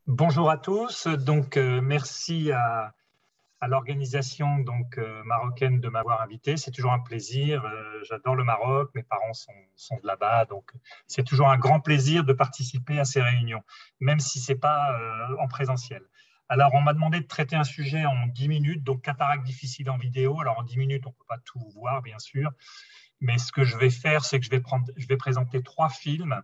Bonjour à tous. Merci à l'organisation marocaine de m'avoir invité. C'est toujours un plaisir. J'adore le Maroc. Mes parents sont de là-bas, donc c'est toujours un grand plaisir de participer à ces réunions, même si c'est pas en présentiel. Alors, on m'a demandé de traiter un sujet en 10 minutes, donc cataracte difficile en vidéo. Alors, en 10 minutes, on ne peut pas tout voir, bien sûr, mais ce que je vais faire, c'est que je vais présenter 3 films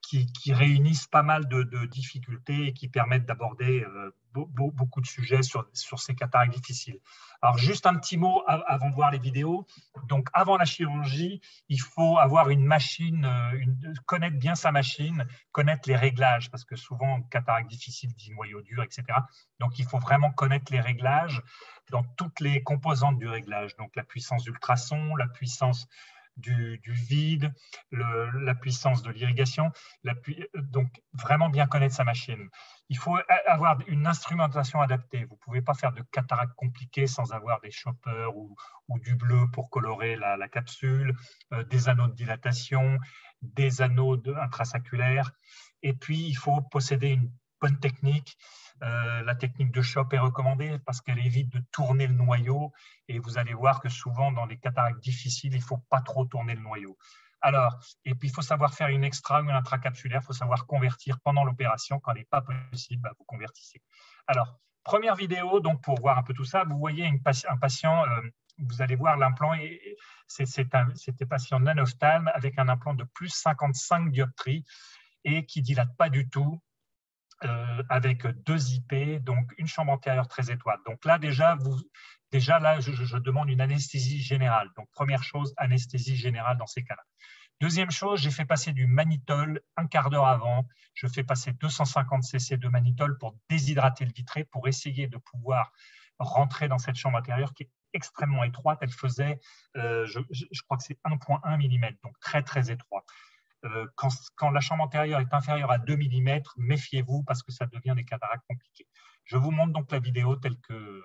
qui réunissent pas mal de difficultés et qui permettent d'aborder beaucoup de sujets sur ces cataractes difficiles. Alors, juste un petit mot avant de voir les vidéos. Donc, avant la chirurgie, il faut avoir une machine, connaître bien sa machine, connaître les réglages, parce que souvent, cataracte difficile dit noyau dur, etc. Donc, il faut vraiment connaître les réglages dans toutes les composantes du réglage. Donc, la puissance d'ultrason, la puissance du vide, la puissance de l'irrigation. Donc, vraiment bien connaître sa machine. Il faut avoir une instrumentation adaptée. Vous ne pouvez pas faire de cataracte compliquée sans avoir des choppers ou du bleu pour colorer la capsule, des anneaux de dilatation, des anneaux intrasaculaires. Et puis, il faut posséder une bonne technique. La technique de Chope est recommandée parce qu'elle évite de tourner le noyau. Et vous allez voir que souvent, dans les cataractes difficiles, il ne faut pas trop tourner le noyau. Alors, et puis il faut savoir faire une extra ou une intracapsulaire, il faut savoir convertir pendant l'opération. Quand elle n'est pas possible, vous convertissez. Alors, première vidéo, donc pour voir un peu tout ça, vous voyez un patient, vous allez voir l'implant, c'était patient non-ophtalme avec un implant de plus 55 dioptries et qui ne dilate pas du tout. Avec 2 IP, donc une chambre antérieure très étroite. Donc là, déjà là, je demande une anesthésie générale. Donc, première chose, anesthésie générale dans ces cas-là. Deuxième chose, j'ai fait passer du mannitol un quart d'heure avant. Je fais passer 250 cc de mannitol pour déshydrater le vitré, pour essayer de pouvoir rentrer dans cette chambre intérieure qui est extrêmement étroite. Elle faisait, je crois que c'est 1,1 mm, donc très, très étroit. Quand la chambre antérieure est inférieure à 2 mm, méfiez-vous parce que ça devient des cataractes compliquées. Je vous montre donc la vidéo telle que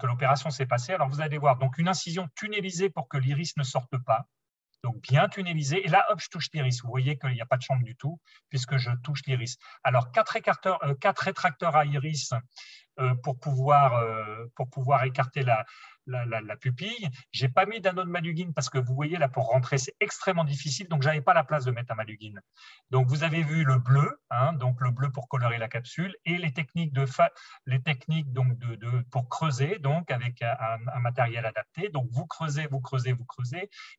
l'opération s'est passée. Alors, vous allez voir donc une incision tunnelisée pour que l'iris ne sorte pas. Donc, bien tunnelisé. Et là, hop, je touche l'iris. Vous voyez qu'il n'y a pas de chambre du tout puisque je touche l'iris. Alors, 4 rétracteurs à iris pour pouvoir écarter la pupille. Je n'ai pas mis d'anneau de Malugine parce que vous voyez, là, pour rentrer, c'est extrêmement difficile. Donc, je n'avais pas la place de mettre un Malugine. Donc, vous avez vu le bleu, donc le bleu pour colorer la capsule et les techniques, donc pour creuser, donc avec un matériel adapté. Donc, vous creusez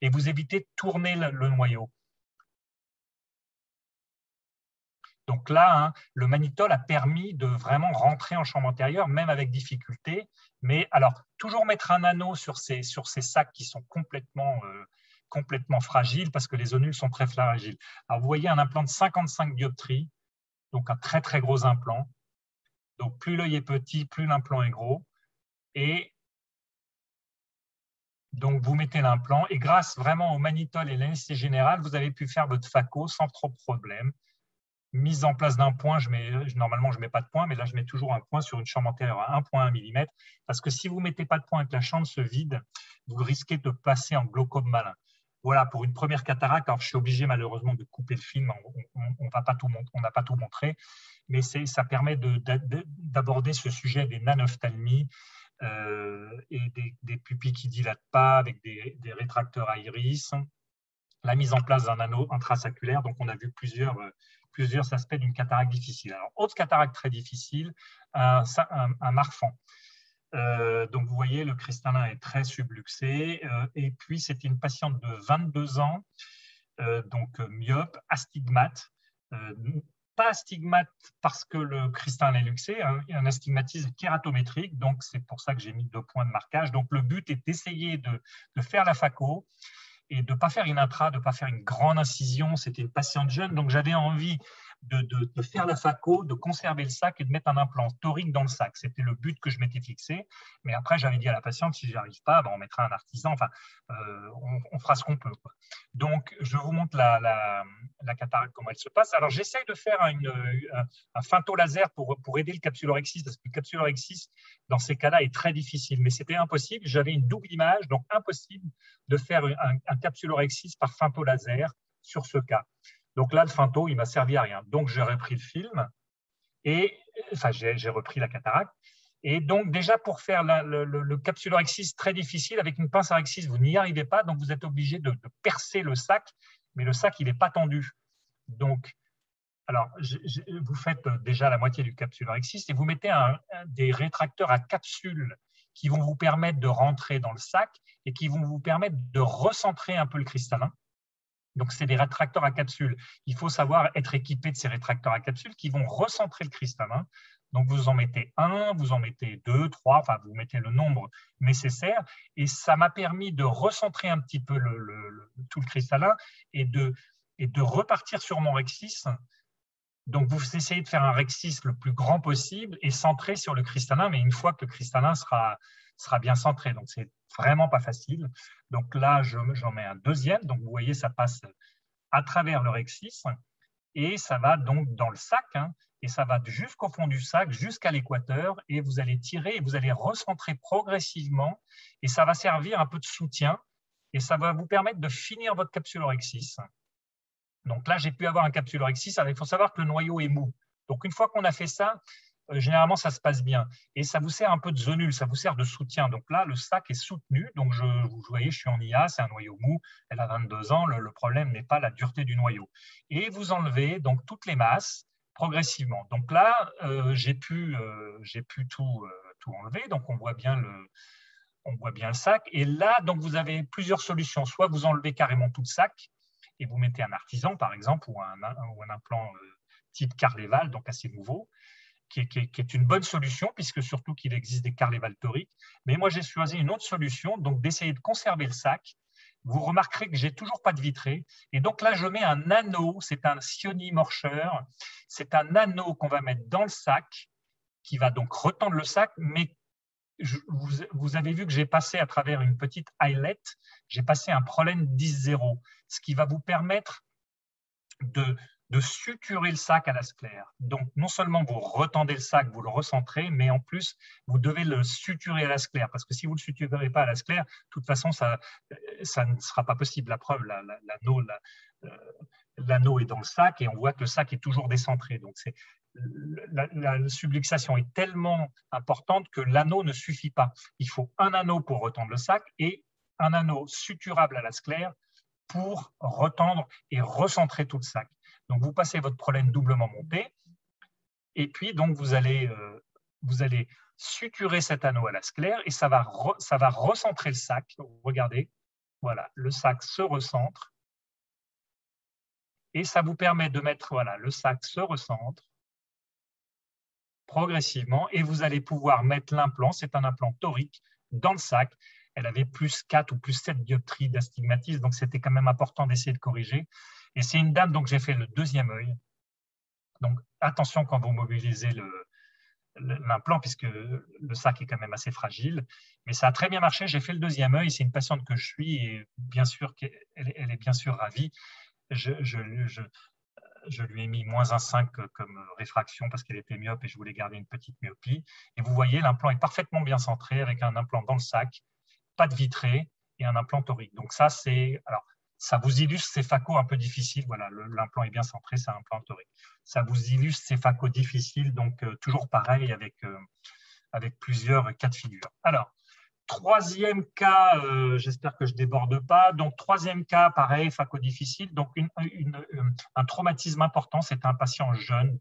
et vous évitez de tourner le noyau. Donc là, le mannitol a permis de vraiment rentrer en chambre antérieure, même avec difficulté. Mais alors, toujours mettre un anneau sur ces sacs qui sont complètement fragiles parce que les zonules sont très fragiles. Alors, vous voyez un implant de 55 dioptries, donc un très, très gros implant. Donc, plus l'œil est petit, plus l'implant est gros. Et donc, vous mettez l'implant. Et grâce vraiment au mannitol et l'anesthésie générale, vous avez pu faire votre phaco sans trop de problème. Mise en place d'un point, normalement, je ne mets pas de point, mais là, je mets toujours un point sur une chambre antérieure à 1,1 mm, parce que si vous ne mettez pas de point et que la chambre se vide, vous risquez de passer en glaucome malin. Voilà, pour une première cataracte, alors je suis obligé malheureusement de couper le film, on n'a pas tout montré, mais ça permet d'aborder ce sujet des nanophtalmies et des pupilles qui ne dilatent pas avec des rétracteurs à iris, la mise en place d'un anneau intrasaculaire, donc on a vu plusieurs aspects d'une cataracte difficile. Alors, autre cataracte très difficile, un Marfan. Donc, vous voyez, le cristallin est très subluxé. Et puis, c'était une patiente de 22 ans, donc myope, astigmate. Pas astigmate parce que le cristallin est luxé, un astigmatisme kératométrique. Donc, c'est pour ça que j'ai mis 2 points de marquage. Donc, le but est d'essayer de faire la phaco et de ne pas faire une intra, de ne pas faire une grande incision. C'était une patiente jeune, donc j'avais envie de faire la phaco, de conserver le sac et de mettre un implant torique dans le sac. C'était le but que je m'étais fixé. Mais après, j'avais dit à la patiente, si je n'y arrive pas, on mettra un artisan. Enfin, on fera ce qu'on peut, quoi. Donc, je vous montre la cataracte, comment elle se passe. Alors, j'essaye de faire un feintôt laser pour aider le capsulorhexis, parce que le capsulorhexis, dans ces cas-là, est très difficile. Mais c'était impossible. J'avais une double image, donc impossible de faire un capsulorhexis par feintôt laser sur ce cas. Donc là, le Finto, il m'a servi à rien. Donc, j'ai repris le film et enfin, j'ai repris la cataracte. Et donc, déjà, pour faire le capsulorhexis très difficile, avec une pince à rhexis, vous n'y arrivez pas, donc vous êtes obligé de percer le sac, mais le sac, il n'est pas tendu. Donc, alors, vous faites déjà la moitié du capsulorhexis et vous mettez des rétracteurs à capsules qui vont vous permettre de rentrer dans le sac et qui vont vous permettre de recentrer un peu le cristallin. Donc, c'est des rétracteurs à capsules. Il faut savoir être équipé de ces rétracteurs à capsules qui vont recentrer le cristallin. Donc, vous en mettez un, vous en mettez deux, trois, enfin, vous mettez le nombre nécessaire. Et ça m'a permis de recentrer un petit peu tout le cristallin et de repartir sur mon rhexis. Donc, vous essayez de faire un rhexis le plus grand possible et centré sur le cristallin, mais une fois que le cristallin sera bien centré. Donc, c'est vraiment pas facile. Donc là, j'en mets un deuxième. Donc, vous voyez, ça passe à travers le rhexis et ça va donc dans le sac. Et ça va jusqu'au fond du sac, jusqu'à l'équateur. Et vous allez tirer et vous allez recentrer progressivement. Et ça va servir un peu de soutien. Et ça va vous permettre de finir votre capsulorhexis. Donc là, j'ai pu avoir un capsulorhexis. Il faut savoir que le noyau est mou. Donc, une fois qu'on a fait ça, généralement, ça se passe bien. Et ça vous sert un peu de zonule, ça vous sert de soutien. Donc là, le sac est soutenu. Donc, vous voyez, je suis en IA, c'est un noyau mou. Elle a 22 ans. Le problème n'est pas la dureté du noyau. Et vous enlevez donc toutes les masses progressivement. Donc là, j'ai pu tout enlever. Donc, on voit bien le sac. Et là, donc, vous avez plusieurs solutions. Soit vous enlevez carrément tout le sac et vous mettez un artisan, par exemple, ou un implant type Carleval, donc assez nouveau, qui est une bonne solution, puisque surtout qu'il existe des Carleval toriques. Mais moi, j'ai choisi une autre solution, donc d'essayer de conserver le sac. Vous remarquerez que j'ai toujours pas de vitré. Et donc là, je mets un anneau, c'est un Sioni-Morcher. C'est un anneau qu'on va mettre dans le sac, qui va donc retendre le sac, mais vous avez vu que j'ai passé à travers une petite eyelet, j'ai passé un Prolène 10-0, ce qui va vous permettre de suturer le sac à la sclère. Donc, non seulement vous retendez le sac, vous le recentrez, mais en plus, vous devez le suturer à la sclère, parce que si vous ne le suturez pas à la sclère, de toute façon, ça ne sera pas possible. La preuve, l'anneau est dans le sac et on voit que le sac est toujours décentré. Donc, la subluxation est tellement importante que l'anneau ne suffit pas. Il faut un anneau pour retendre le sac et un anneau suturable à la sclère pour retendre et recentrer tout le sac. Donc, vous passez votre Prolène doublement monté et puis, donc, vous allez suturer cet anneau à la sclère et ça va recentrer le sac. Regardez, voilà, le sac se recentre et ça vous permet de mettre, voilà, le sac se recentre progressivement et vous allez pouvoir mettre l'implant, c'est un implant torique, dans le sac. Elle avait plus 4 ou plus 7 dioptries d'astigmatisme, donc c'était quand même important d'essayer de corriger. Et c'est une dame, donc j'ai fait le deuxième œil. Donc attention quand vous mobilisez l'implant, puisque le sac est quand même assez fragile. Mais ça a très bien marché, j'ai fait le deuxième œil, c'est une patiente que je suis et bien sûr qu'elle est bien sûr ravie. Je lui ai mis moins 1,5 comme réfraction parce qu'elle était myope et je voulais garder une petite myopie. Et vous voyez, l'implant est parfaitement bien centré avec un implant dans le sac, pas de vitré et un implant torique. Donc ça, ça vous illustre ces facos un peu difficiles. Voilà, l'implant est bien centré, c'est un implant torique. Ça vous illustre ces facos difficiles, donc toujours pareil avec plusieurs cas de figure. Alors, troisième cas, j'espère que je ne déborde pas. Donc, troisième cas, pareil, faco difficile. Donc, un traumatisme important, c'est un patient jeune.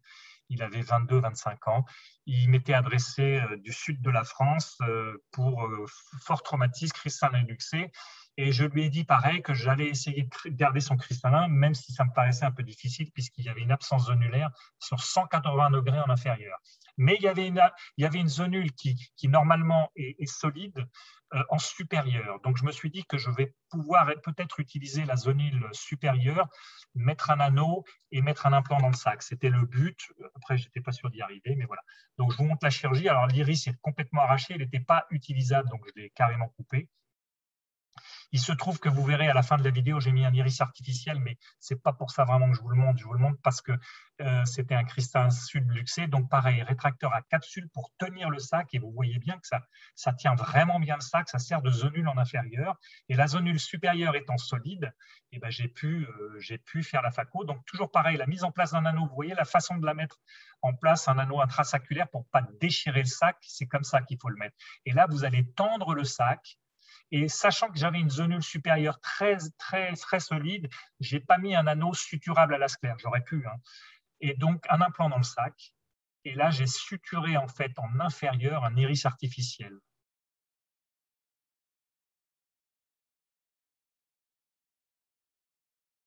Il avait 22-25 ans. Il m'était adressé du sud de la France pour fort traumatisme, cristallin luxé. Et je lui ai dit pareil que j'allais essayer de garder son cristallin, même si ça me paraissait un peu difficile, puisqu'il y avait une absence zonulaire sur 180 degrés en inférieur. Mais il y avait une zonule qui normalement est solide en supérieur. Donc, je me suis dit que je vais pouvoir peut-être utiliser la zonule supérieure, mettre un anneau et mettre un implant dans le sac. C'était le but. Après, je n'étais pas sûr d'y arriver, mais voilà. Donc, je vous montre la chirurgie. Alors, l'iris est complètement arraché. Il n'était pas utilisable, donc je l'ai carrément coupé. Il se trouve que vous verrez à la fin de la vidéo, j'ai mis un iris artificiel, mais ce n'est pas pour ça vraiment que je vous le montre. Je vous le montre parce que c'était un cristallin subluxé. Donc pareil, rétracteur à capsule pour tenir le sac. Et vous voyez bien que ça tient vraiment bien le sac. Ça sert de zonule en inférieur. Et la zonule supérieure étant solide, eh ben, j'ai pu faire la phaco. Donc toujours pareil, la mise en place d'un anneau. Vous voyez la façon de la mettre en place, un anneau intrasaculaire pour ne pas déchirer le sac. C'est comme ça qu'il faut le mettre. Et là, vous allez tendre le sac. Et sachant que j'avais une zonule supérieure très, très, très solide, je n'ai pas mis un anneau suturable à la sclère. J'aurais pu. Hein. Et donc, un implant dans le sac. Et là, j'ai suturé en fait en inférieur un iris artificiel.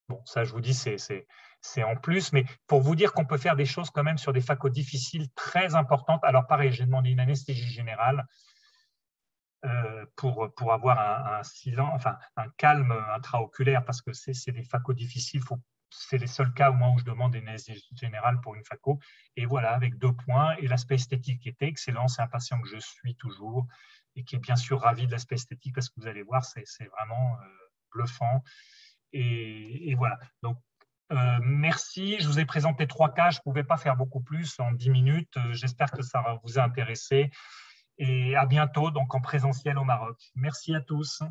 Bon, ça, je vous dis, c'est en plus. Mais pour vous dire qu'on peut faire des choses quand même sur des phacos difficiles très importantes. Alors, pareil, j'ai demandé une anesthésie générale. Pour avoir un silence, enfin un calme intraoculaire, parce que c'est des phacos difficiles. C'est les seuls cas au moins où je demande une anesthésie générale pour une phaco. Et voilà, avec 2 points. Et l'aspect esthétique était excellent. C'est un patient que je suis toujours et qui est bien sûr ravi de l'aspect esthétique parce que vous allez voir, c'est vraiment bluffant. Et voilà. Donc, merci. Je vous ai présenté 3 cas. Je ne pouvais pas faire beaucoup plus en 10 minutes. J'espère que ça vous a intéressé. Et à bientôt, donc en présentiel au Maroc. Merci à tous.